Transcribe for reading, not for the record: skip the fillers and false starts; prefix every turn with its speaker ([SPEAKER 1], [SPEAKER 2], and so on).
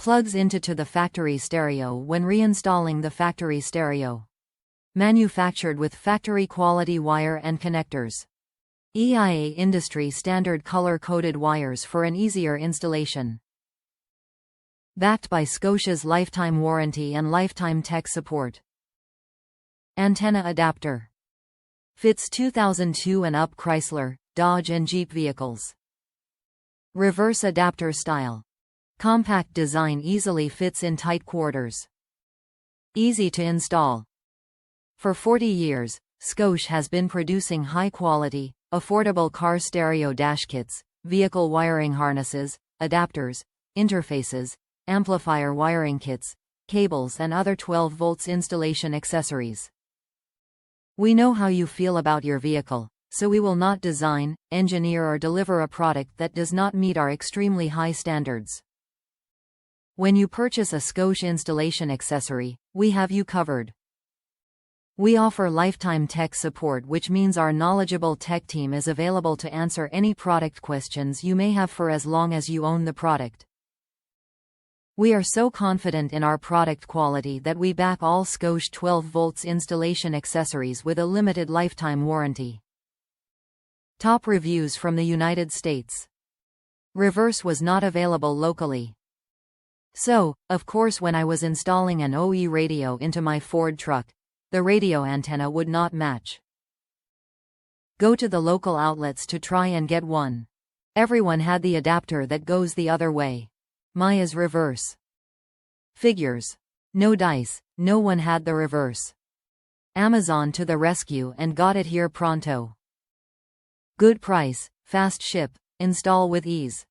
[SPEAKER 1] Plugs into the factory stereo when reinstalling the factory stereo. Manufactured with factory-quality wire and connectors. EIA industry standard color-coded wires for an easier installation. Backed by Scosche's lifetime warranty and lifetime tech support. Antenna adapter. Fits 2002 and up Chrysler, Dodge and Jeep vehicles. Reverse adapter style. Compact design easily fits in tight quarters. Easy to install. For 40 years, Scosche has been producing high-quality, affordable car stereo dash kits, vehicle wiring harnesses, adapters, interfaces, amplifier wiring kits, cables and other 12 volts installation accessories. We know how you feel about your vehicle, so we will not design, engineer or deliver a product that does not meet our extremely high standards. When you purchase a Scosche installation accessory, we have you covered. We offer lifetime tech support, which means our knowledgeable tech team is available to answer any product questions you may have for as long as you own the product. We are so confident in our product quality that we back all Scosche 12 volts installation accessories with a limited lifetime warranty. Top reviews from the United States. Reverse was not available locally. So, of course, when I was installing an OE radio into my Ford truck, the radio antenna would not match. Go to the local outlets to try and get one. Everyone had the adapter that goes the other way. Maya's reverse. Figures. No dice, no one had the reverse. Amazon to the rescue and got it here pronto. Good price, fast ship, install with ease.